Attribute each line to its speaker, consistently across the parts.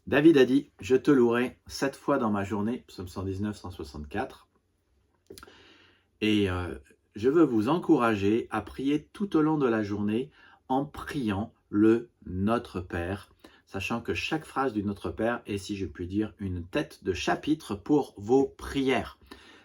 Speaker 1: David a dit, je te louerai 7 fois dans ma journée, psaume 119, 164. Et je veux vous encourager à prier tout au long de la journée en priant le Notre Père, sachant que chaque phrase du Notre Père est, si je puis dire, une tête de chapitre pour vos prières.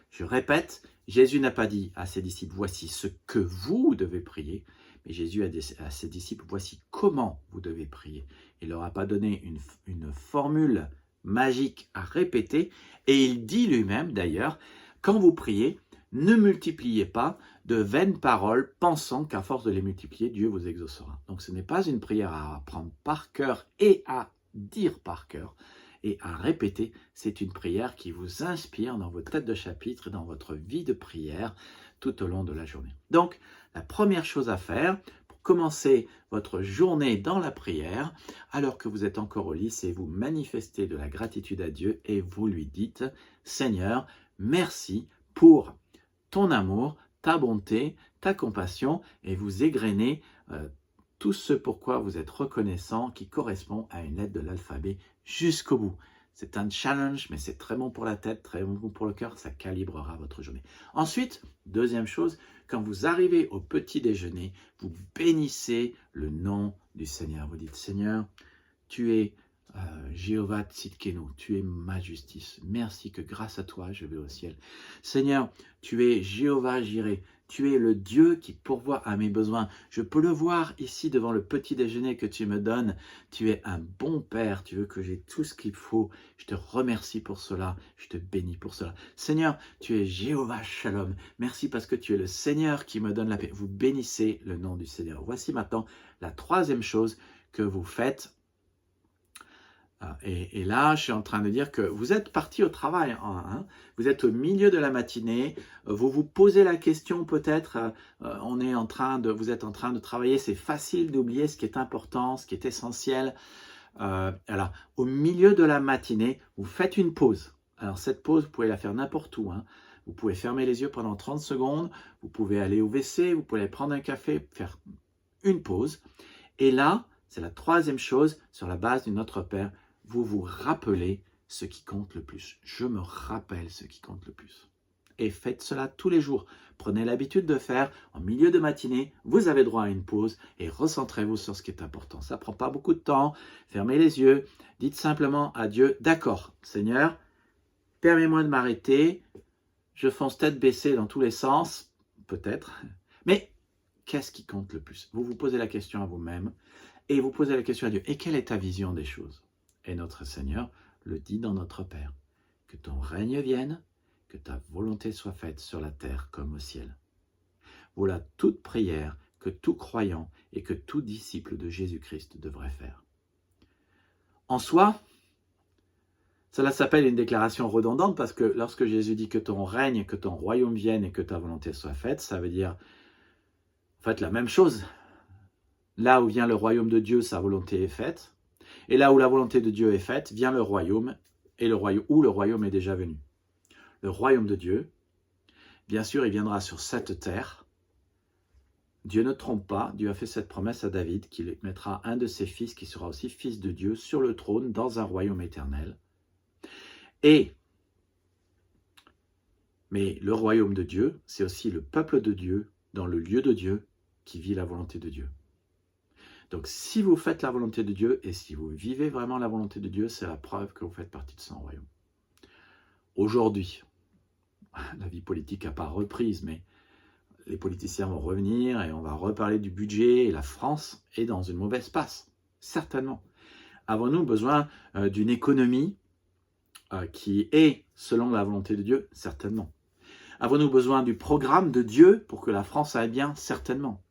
Speaker 1: Je répète, Jésus n'a pas dit à ses disciples, voici ce que vous devez prier, mais Jésus a dit à ses disciples, voici comment vous devez prier. Il ne leur a pas donné une formule magique à répéter, et il dit lui-même d'ailleurs, quand vous priez, ne multipliez pas de vaines paroles, pensant qu'à force de les multiplier, Dieu vous exaucera. Donc ce n'est pas une prière à apprendre par cœur et à dire par cœur, et à répéter, c'est une prière qui vous inspire dans votre tête de chapitre et dans votre vie de prière tout au long de la journée. Donc, la première chose à faire pour commencer votre journée dans la prière, alors que vous êtes encore au lit, c'est vous manifester de la gratitude à Dieu et vous lui dites, Seigneur, merci pour ton amour, ta bonté, ta compassion, et vous égrenez tout ce pourquoi vous êtes reconnaissant qui correspond à une lettre de l'alphabet jusqu'au bout. C'est un challenge, mais c'est très bon pour la tête, très bon pour le cœur, ça calibrera votre journée. Ensuite, deuxième chose, quand vous arrivez au petit déjeuner, vous bénissez le nom du Seigneur. Vous dites, Seigneur, tu es Jéhovah Tzidkenu, tu es ma justice. Merci que grâce à toi, je vais au ciel. Seigneur, tu es Jéhovah Jireh, tu es le Dieu qui pourvoit à mes besoins. Je peux le voir ici devant le petit déjeuner que tu me donnes. Tu es un bon Père, tu veux que j'ai tout ce qu'il faut. Je te remercie pour cela, je te bénis pour cela. Seigneur, tu es Jéhovah Shalom. Merci parce que tu es le Seigneur qui me donne la paix. Vous bénissez le nom du Seigneur. Voici maintenant la troisième chose que vous faites. Et là, je suis en train de dire que vous êtes parti au travail, hein, vous êtes au milieu de la matinée, vous vous posez la question peut-être, vous êtes en train de travailler, c'est facile d'oublier ce qui est important, ce qui est essentiel. Alors, au milieu de la matinée, vous faites une pause. Alors cette pause, vous pouvez la faire n'importe où, hein. Vous pouvez fermer les yeux pendant 30 secondes, vous pouvez aller au WC, vous pouvez aller prendre un café, faire une pause. Et là, c'est la troisième chose, sur la base du Notre Père, vous vous rappelez ce qui compte le plus. Je me rappelle ce qui compte le plus. Et faites cela tous les jours. Prenez l'habitude de faire en milieu de matinée, vous avez droit à une pause et recentrez-vous sur ce qui est important. Ça ne prend pas beaucoup de temps. Fermez les yeux, dites simplement à Dieu, d'accord, Seigneur, permets-moi de m'arrêter. Je fonce tête baissée dans tous les sens, peut-être, mais qu'est-ce qui compte le plus? Vous vous posez la question à vous-même et vous posez la question à Dieu. Et quelle est ta vision des choses? Et notre Seigneur le dit dans notre Père, que ton règne vienne, que ta volonté soit faite sur la terre comme au ciel. Voilà toute prière que tout croyant et que tout disciple de Jésus-Christ devrait faire. En soi, cela s'appelle une déclaration redondante parce que lorsque Jésus dit que ton règne, que ton royaume vienne et que ta volonté soit faite, ça veut dire en fait la même chose. Là où vient le royaume de Dieu, sa volonté est faite. Et là où la volonté de Dieu est faite, vient le royaume, et le royaume est déjà venu. Le royaume de Dieu, bien sûr, il viendra sur cette terre. Dieu ne trompe pas, Dieu a fait cette promesse à David, qu'il mettra un de ses fils, qui sera aussi fils de Dieu, sur le trône, dans un royaume éternel. Mais le royaume de Dieu, c'est aussi le peuple de Dieu, dans le lieu de Dieu, qui vit la volonté de Dieu. Donc, si vous faites la volonté de Dieu et si vous vivez vraiment la volonté de Dieu, c'est la preuve que vous faites partie de son royaume. Aujourd'hui, la vie politique n'a pas reprise, mais les politiciens vont revenir et on va reparler du budget et la France est dans une mauvaise passe, certainement. Avons-nous besoin d'une économie qui est selon la volonté de Dieu? Certainement. Avons-nous besoin du programme de Dieu pour que la France aille bien? Certainement.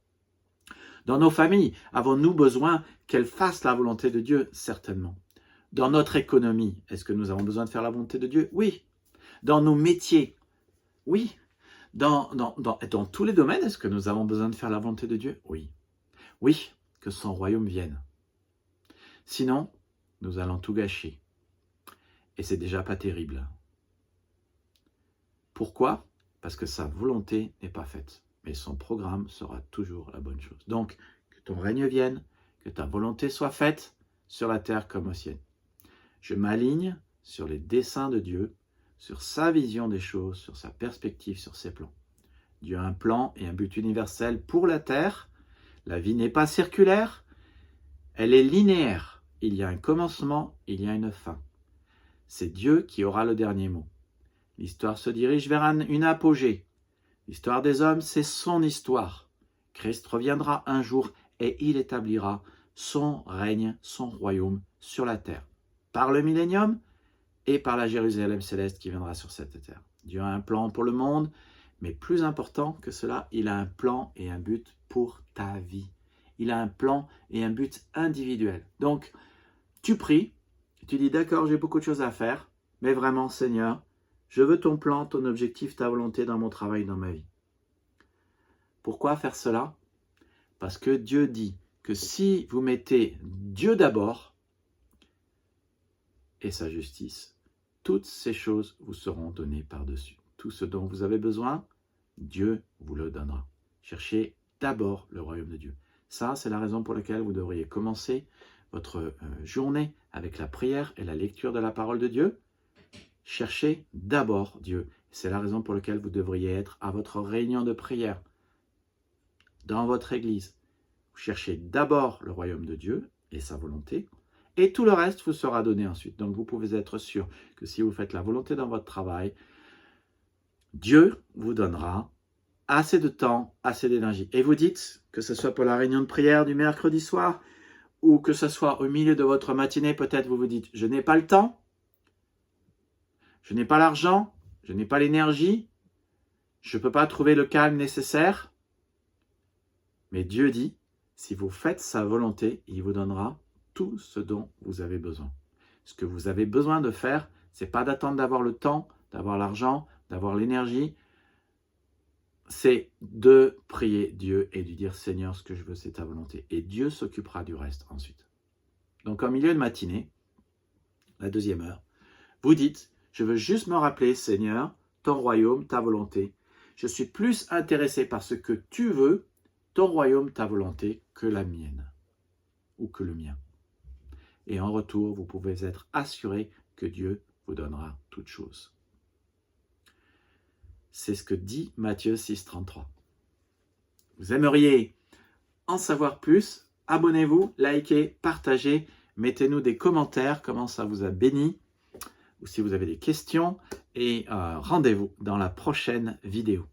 Speaker 1: Dans nos familles, avons-nous besoin qu'elles fassent la volonté de Dieu? Certainement. Dans notre économie, est-ce que nous avons besoin de faire la volonté de Dieu? Oui. Dans nos métiers? Oui. Dans tous les domaines, est-ce que nous avons besoin de faire la volonté de Dieu? Oui. Oui, que son royaume vienne. Sinon, nous allons tout gâcher. Et c'est déjà pas terrible. Pourquoi? Parce que sa volonté n'est pas faite. Mais son programme sera toujours la bonne chose. Donc, que ton règne vienne, que ta volonté soit faite sur la terre comme au ciel. Je m'aligne sur les desseins de Dieu, sur sa vision des choses, sur sa perspective, sur ses plans. Dieu a un plan et un but universel pour la terre. La vie n'est pas circulaire, elle est linéaire. Il y a un commencement, il y a une fin. C'est Dieu qui aura le dernier mot. L'histoire se dirige vers une apogée. L'histoire des hommes, c'est son histoire. Christ reviendra un jour et il établira son règne, son royaume sur la terre, par le millénium et par la Jérusalem céleste qui viendra sur cette terre. Dieu a un plan pour le monde, mais plus important que cela, il a un plan et un but pour ta vie. Il a un plan et un but individuel. Donc, tu pries, tu dis d'accord, j'ai beaucoup de choses à faire, mais vraiment, Seigneur, je veux ton plan, ton objectif, ta volonté dans mon travail, dans ma vie. Pourquoi faire cela? Parce que Dieu dit que si vous mettez Dieu d'abord et sa justice, toutes ces choses vous seront données par-dessus. Tout ce dont vous avez besoin, Dieu vous le donnera. Cherchez d'abord le royaume de Dieu. Ça, c'est la raison pour laquelle vous devriez commencer votre journée avec la prière et la lecture de la parole de Dieu. Cherchez d'abord Dieu. C'est la raison pour laquelle vous devriez être à votre réunion de prière dans votre église. Vous cherchez d'abord le royaume de Dieu et sa volonté, et tout le reste vous sera donné ensuite. Donc vous pouvez être sûr que si vous faites la volonté dans votre travail, Dieu vous donnera assez de temps, assez d'énergie. Et vous dites, que ce soit pour la réunion de prière du mercredi soir, ou que ce soit au milieu de votre matinée, peut-être vous vous dites, je n'ai pas le temps, je n'ai pas l'argent, je n'ai pas l'énergie, je ne peux pas trouver le calme nécessaire. Mais Dieu dit, si vous faites sa volonté, il vous donnera tout ce dont vous avez besoin. Ce que vous avez besoin de faire, ce n'est pas d'attendre d'avoir le temps, d'avoir l'argent, d'avoir l'énergie. C'est de prier Dieu et de dire, Seigneur, ce que je veux, c'est ta volonté. Et Dieu s'occupera du reste ensuite. Donc, en milieu de matinée, la deuxième heure, vous dites, je veux juste me rappeler, Seigneur, ton royaume, ta volonté. Je suis plus intéressé par ce que tu veux, ton royaume, ta volonté, que la mienne ou que le mien. Et en retour, vous pouvez être assuré que Dieu vous donnera toutes choses. C'est ce que dit Matthieu 6, 33. Vous aimeriez en savoir plus? Abonnez-vous, likez, partagez, mettez-nous des commentaires, comment ça vous a béni, ou si vous avez des questions, et rendez-vous dans la prochaine vidéo.